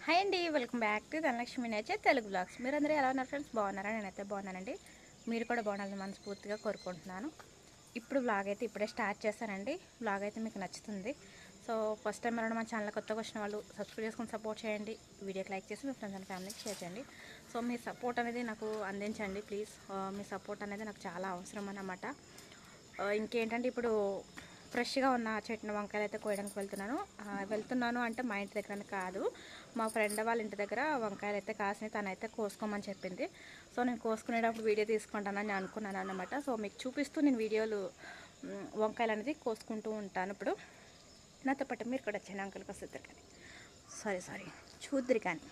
Hi అండి, welcome back to Dhanalakshmi nature Telugu blogs. మీరందరూ ఎలా ఉన్నారు ఫ్రెండ్స్? బాగున్నారా? నేనైతే బాగున్నానండి. మీరు కూడా బాగుండాలని మనస్ఫూర్తిగా కోరుకుంటున్నాను. ఇప్పుడు బ్లాగ్ అయితే ఇప్పుడే స్టార్ట్ చేశానండి. బ్లాగ్ అయితే మీకు నచ్చుతుంది. సో ఫస్ట్ టైం ఎవరైనా మా ఛానల్ కొత్తగా వచ్చిన వాళ్ళు సబ్స్క్రైబ్ చేసుకొని సపోర్ట్ చేయండి. వీడియోకి లైక్ చేసి మీ ఫ్రెండ్స్ అండ్ ఫ్యామిలీకి షేర్ చేయండి. సో మీ సపోర్ట్ అనేది నాకు అందించండి ప్లీజ్. మీ సపోర్ట్ అనేది నాకు చాలా అవసరం అన్నమాట. ఇంకేంటంటే ఇప్పుడు ఫ్రెష్గా ఉన్న చెట్టిన వంకాయలు అయితే కోయడానికి వెళ్తున్నాను అంటే మా ఇంటి దగ్గర కాదు, మా ఫ్రెండ్ వాళ్ళ ఇంటి దగ్గర వంకాయలు అయితే కాసినాయి. తనైతే కోసుకోమని చెప్పింది. సో నేను కోసుకునేటప్పుడు వీడియో తీసుకుంటానని అనుకున్నాను అన్నమాట. సో మీకు చూపిస్తూ నేను వీడియోలు వంకాయలు అనేది కోసుకుంటూ ఉంటాను. ఇప్పుడు నాతో పాటు మీరు కూడా వచ్చాను అంకుల్కి వస్తుంది కానీ సారీ చూద్దరు కానీ.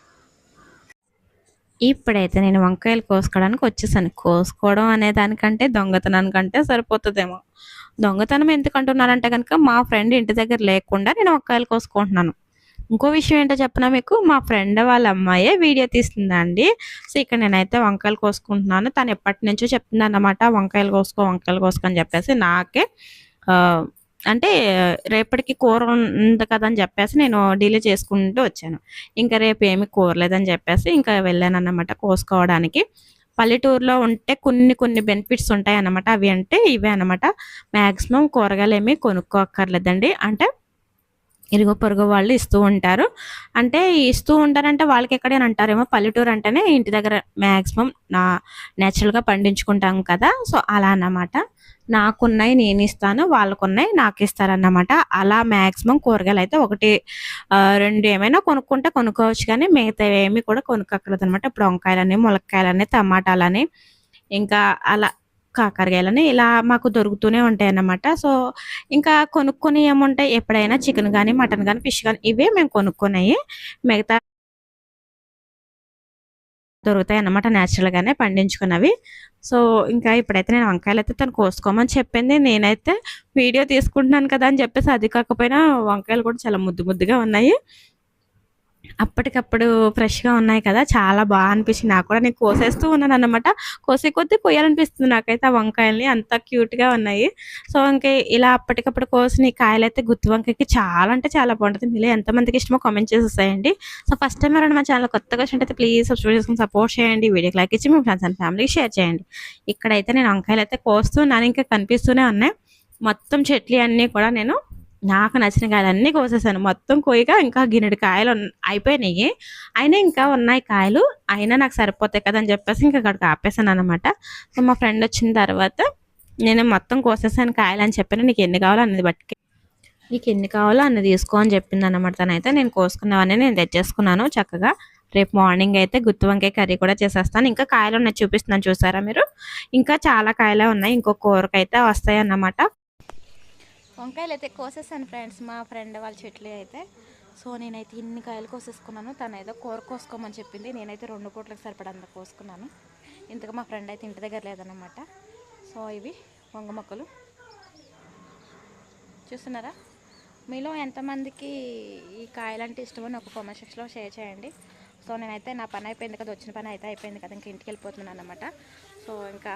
ఇప్పుడైతే నేను వంకాయలు కోసుకోవడానికి వచ్చేసాను. కోసుకోవడం అనే దానికంటే దొంగతనానికంటే సరిపోతుందేమో. దొంగతనం ఎందుకు అంటున్నానంటే కనుక మా ఫ్రెండ్ ఇంటి దగ్గర లేకుండా నేను వంకాయలు కోసుకుంటున్నాను. ఇంకో విషయం ఏంటో చెప్పనా మీకు, మా ఫ్రెండ్ వాళ్ళ అమ్మాయే వీడియో తీస్తుందండి. సో ఇక్కడ నేనైతే వంకాయలు కోసుకుంటున్నాను. తను ఎప్పటి నుంచో చెప్తుంది అన్నమాట, వంకాయలు కోసుకో అని చెప్పేసి. నాకే అంటే రేపటికి కూర ఉంది కదా అని చెప్పేసి నేను డిలే చేసుకుంటూ వచ్చాను. ఇంకా రేపు ఏమి కూర లేదని చెప్పేసి ఇంకా వెళ్ళాను అన్నమాట కోసుకోవడానికి. పల్లెటూరులో ఉంటే కొన్ని బెనిఫిట్స్ ఉంటాయి అన్నమాట. అవి అంటే ఇవే అన్నమాట. మ్యాక్సిమం కూరగాయలు ఏమి కొనుక్కోక్కర్లేదండి. అంటే ఇరుగు పొరుగు వాళ్ళు ఇస్తూ ఉంటారు. అంటే ఇస్తూ ఉంటారంటే వాళ్ళకి ఎక్కడైనా అంటారేమో, పల్లెటూరు అంటేనే ఇంటి దగ్గర మ్యాక్సిమం నేచురల్గా పండించుకుంటాం కదా. సో అలా అన్నమాట. నాకున్నాయి నేను ఇస్తాను, వాళ్ళకున్నాయి నాకు ఇస్తారన్నమాట. అలా మ్యాక్సిమం కూరగాయలు అయితే ఒకటి రెండు ఏమైనా కొనుక్కోవచ్చు, కానీ మిగతా ఏమి కూడా కొనుక్కోక్కర్లేదు అనమాట. ఇప్పుడు వంకాయలని, ములక్కాయలని, టమాటాలని, ఇంకా అలా కాకరకాయలని ఇలా మాకు దొరుకుతూనే ఉంటాయి అన్నమాట. సో ఇంకా కొనుక్కొని ఏముంటాయి, ఎప్పుడైనా చికెన్ కానీ, మటన్ కానీ, ఫిష్ కానీ ఇవే మేము కొనుక్కున్నాయి. మిగతా దొరుకుతాయి అన్నమాట న్యాచురల్గానే పండించుకున్నవి. సో ఇంకా ఇప్పుడైతే నేను వంకాయలు అయితే తను కోసుకోమని చెప్పింది. నేనైతే వీడియో తీసుకుంటున్నాను కదా అని చెప్పేసి, అది కాకపోయినా వంకాయలు కూడా చాలా ముద్దుగా ఉన్నాయి. అప్పటికప్పుడు ఫ్రెష్గా ఉన్నాయి కదా, చాలా బాగా అనిపించింది నాకు కూడా. నేను కోసేస్తూ ఉన్నాను అన్నమాట. కోసే కొద్దీ కొయ్యాలనిపిస్తుంది నాకైతే ఆ వంకాయల్ని, అంత క్యూట్గా ఉన్నాయి. సో ఇంకా ఇలా అప్పటికప్పుడు కోసిన ఈ కాయలు అయితే గుత్తి వంకాయకి చాలా అంటే చాలా బాగుంటుంది. మీలో ఎంతమందికి ఇష్టమో కామెంట్ చేసేసేయండి. సో ఫస్ట్ టైం ఎవరైనా మా ఛానల్ కొత్తగా వచ్చినట్టయితే ప్లీజ్ సబ్స్క్రైబ్ చేసుకుని సపోర్ట్ చేయండి. వీడియోకి లైక్ ఇచ్చి మీ ఫ్రెండ్స్ అండ్ ఫ్యామిలీకి షేర్ చేయండి. ఇక్కడైతే నేను వంకాయలు అయితే కోస్తున్నాను, ఇంకా కనిపిస్తూనే ఉన్నాయి. మొత్తం చెట్లు అన్నీ కూడా నేను నాకు నచ్చిన కాయలన్నీ కోసేసాను. మొత్తం కోయగా ఇంకా గిన్నెడు కాయలు అయిపోయినాయి. అయినా ఇంకా ఉన్నాయి కాయలు, అయినా నాకు సరిపోతాయి కదా అని చెప్పేసి ఇంకా అక్కడికి ఆపేసాను అనమాట. సో మా ఫ్రెండ్ వచ్చిన తర్వాత నేను మొత్తం కోసేసాను కాయలు అని చెప్పాను. నీకు ఎన్ని కావాలో అన్నది బట్టి, నీకు ఎన్ని కావాలో అన్ని తీసుకో అని చెప్పింది అనమాట. తనైతే నేను కోసుకున్నవన్నీ నేను తెచ్చేసుకున్నాను చక్కగా. రేపు మార్నింగ్ అయితే గుత్తి వంకాయ కర్రీ కూడా చేసేస్తాను. ఇంకా కాయలు ఉన్నాయి చూపిస్తున్నాను, చూసారా మీరు? ఇంకా చాలా కాయలే ఉన్నాయి, ఇంకో కూరకైతే వస్తాయి అన్నమాట. వంకాయలు అయితే కోసేసాను ఫ్రెండ్స్, మా ఫ్రెండ్ వాళ్ళ చెట్లు అయితే. సో నేనైతే ఇన్ని కాయలు కోసేసుకున్నాను. తనైతే కూర కోసుకోమని చెప్పింది. నేనైతే 2 పూటలకు సరిపడంత కోసుకున్నాను. ఇంతగా మా ఫ్రెండ్ అయితే ఇంటి దగ్గర లేదన్నమాట. సో ఇవి వంగ మొక్కలు చూస్తున్నారా? మీలో ఎంతమందికి ఈ కాయలు అంటే ఇష్టమని ఒక కామెంట్ సెక్షన్లో షేర్ చేయండి. సో నేనైతే నా పని అయిపోయింది కదా, వచ్చిన పని అయితే అయిపోయింది కదా, ఇంకా ఇంటికి వెళ్ళిపోతున్నాను అనమాట. సో ఇంకా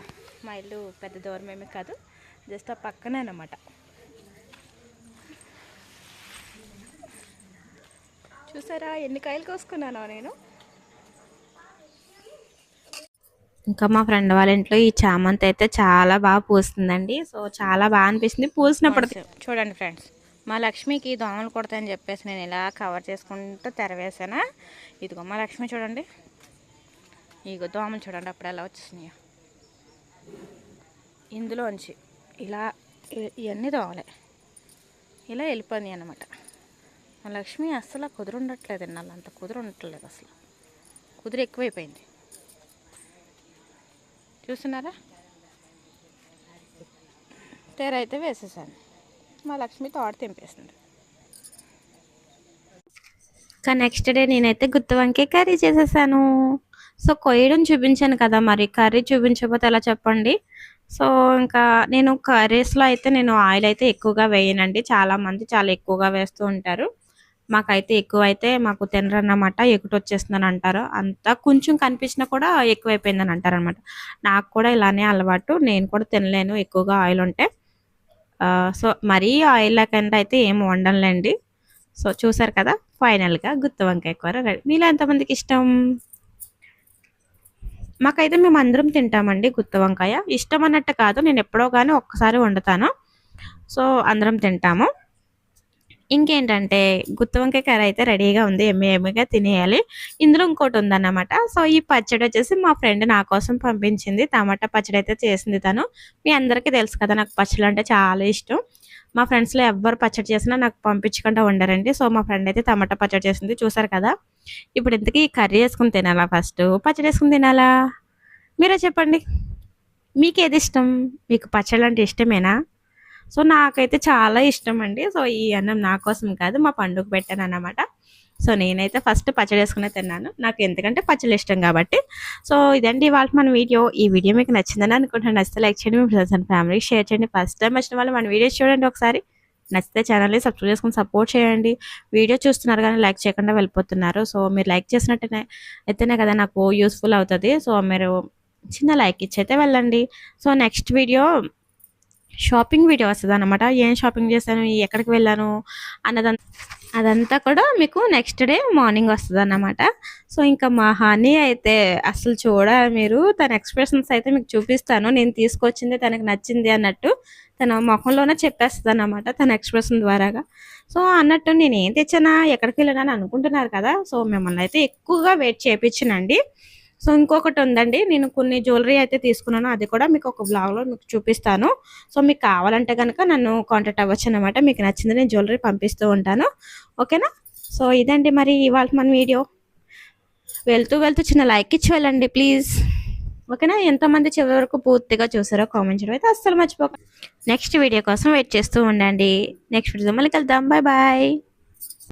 మా ఇల్లు పెద్ద దూరం ఏమీ కాదు, జస్ట్ ఆ పక్కనే అనమాట. చూసారా ఎన్ని కాయలు కోసుకున్నానో నేను. ఇంకా మా ఫ్రెండ్ వాళ్ళ ఇంట్లో ఈ చామంతి అయితే చాలా బాగా పూస్తుందండి. సో చాలా బాగా అనిపిస్తుంది పూసినప్పుడు. చూడండి ఫ్రెండ్స్, మా లక్ష్మికి దోమలు కొడతాయని చెప్పేసి నేను ఇలా కవర్ చేసుకుంటూ తెరవేసానా. ఇదిగో మా లక్ష్మి చూడండి, ఇగో దోమలు చూడండి అప్పుడు ఎలా వచ్చేసినాయో. ఇందులోంచి ఇలా ఇవన్నీ దోమలే ఇలా వెళ్ళిపోయినాయి అన్నమాట. మా లక్ష్మి అస్సలు కుదురుండట్లేదండి, వాళ్ళు అంత కుదురుండట్లేదు, అసలు కుదురు ఎక్కువైపోయింది. చూస్తున్నారా? తెర అయితే వేసేసాను, మా లక్ష్మి తోట తెంపేసింది. ఇంకా నెక్స్ట్ డే నేనైతే గుత్తి వంకాయ కర్రీ చేసేసాను. సో కొయ్యడం చూపించాను కదా, మరి కర్రీ చూపించకపోతే ఎలా చెప్పండి. సో ఇంకా నేను కర్రీస్లో అయితే నేను ఆయిల్ అయితే ఎక్కువగా వేయనండి. చాలామంది చాలా ఎక్కువగా వేస్తూ ఉంటారు. మాకైతే ఎక్కువ అయితే మాకు తినరన్నమాట, ఎక్కువ వచ్చేస్తుందని అంటారు. అంతా కొంచెం కనిపించినా కూడా ఎక్కువైపోయిందని అంటారు అనమాట. నాకు కూడా ఇలానే అలవాటు, నేను కూడా తినలేను ఎక్కువగా ఆయిల్ ఉంటే. సో మరీ ఆయిల్ లేకుండా అయితే ఏం వండనులేండి. సో చూసారు కదా, ఫైనల్గా గుత్తి వంకాయ కూర రెడీ. మీలో ఎంతమందికి ఇష్టం? మాకైతే మేము అందరం తింటామండి గుత్తి వంకాయ. ఇష్టం అన్నట్టు కాదు, నేను ఎప్పుడో కానీ ఒక్కసారి వండుతాను. సో అందరం తింటాము. ఇంకేంటంటే గుత్తి వంకాయ కర్రీ అయితే రెడీగా ఉంది. ఎమ్మిగా తినేయాలి. ఇందులో ఇంకోటి ఉందన్నమాట. సో ఈ పచ్చడి వచ్చేసి మా ఫ్రెండ్ నా కోసం పంపించింది. టమాటా పచ్చడి అయితే చేసింది తను. మీ అందరికీ తెలుసు కదా, నాకు పచ్చళ్ళు అంటే చాలా ఇష్టం. మా ఫ్రెండ్స్లో ఎవ్వరు పచ్చడి చేసినా నాకు పంపించకుండా ఉండరండి. సో మా ఫ్రెండ్ అయితే టమాటా పచ్చడి చేసింది, చూసారు కదా. ఇప్పుడు ఇంతకీ కర్రీ వేసుకుని తినాలా ఫస్ట్, పచ్చడి వేసుకుని తినాలా? మీరే చెప్పండి, మీకు ఏది ఇష్టం? మీకు పచ్చళ్ళు అంటే ఇష్టమేనా? సో నాకైతే చాలా ఇష్టం అండి. సో ఈ అన్నం నా కోసం కాదు, మా పండుగ పెట్టాను అన్నమాట. సో నేనైతే ఫస్ట్ పచ్చడి వేసుకునే తిన్నాను, నాకు ఎందుకంటే పచ్చడి ఇష్టం కాబట్టి. సో ఇదండి ఇవాళ మన వీడియో. ఈ వీడియో మీకు నచ్చిందని అనుకుంటున్నాను. నచ్చితే లైక్ చేయండి, మీ ఫ్రెండ్స్ అండ్ ఫ్యామిలీకి షేర్ చేయండి. ఫస్ట్ టైం వచ్చిన వాళ్ళు మన వీడియోస్ చూడండి ఒకసారి. నచ్చితే ఛానల్ని సబ్స్క్రైబ్ చేసుకుని సపోర్ట్ చేయండి. వీడియో చూస్తున్నారు కానీ లైక్ చేయకుండా వెళ్ళిపోతున్నారు. సో మీరు లైక్ చేసినట్టనే అయితేనే కదా నాకు యూస్ఫుల్ అవుతుంది. సో మీరు చిన్న లైక్ ఇచ్చి అయితే వెళ్ళండి. So next video shopping video వస్తుంది అనమాట. ఏం షాపింగ్ చేశాను, ఎక్కడికి వెళ్ళాను అదంతా కూడా మీకు నెక్స్ట్ డే మార్నింగ్ వస్తుంది అన్నమాట. సో ఇంకా మా హనీ అయితే అసలు చూడాలి మీరు, తన ఎక్స్ప్రెషన్స్ అయితే మీకు చూపిస్తాను. నేను తీసుకొచ్చింది తనకు నచ్చింది అన్నట్టు తన ముఖంలోనే చెప్పేస్తుంది అన్నమాట, తన ఎక్స్ప్రెషన్ ద్వారాగా. సో అన్నట్టు నేను ఏం తెచ్చానా, ఎక్కడికి వెళ్ళానని అనుకుంటున్నారు కదా. సో మిమ్మల్ని అయితే ఎక్కువగా వెయిట్ చేయించినండి. సో ఇంకొకటి ఉందండి, నేను కొన్ని జ్యువెలరీ అయితే తీసుకున్నాను, అది కూడా మీకు ఒక బ్లాగ్లో మీకు చూపిస్తాను. సో మీకు కావాలంటే కనుక నన్ను కాంటాక్ట్ అవ్వచ్చు అనమాట. మీకు నచ్చింది నేను జ్యువెలరీ పంపిస్తూ ఉంటాను, ఓకేనా. సో ఇదండి మరి ఇవాళ మన వీడియో. వెళ్తూ వెళ్తూ చిన్న లైక్ ఇచ్చి వెళ్ళండి ప్లీజ్, ఓకేనా. ఎంతమంది చివరి వరకు పూర్తిగా చూసారో కామెంట్ చేయడం అయితే అస్సలు మర్చిపోకండి. నెక్స్ట్ వీడియో కోసం వెయిట్ చేస్తూ ఉండండి. నెక్స్ట్ వీడియో మళ్ళీ కలుద్దాం. Bye bye.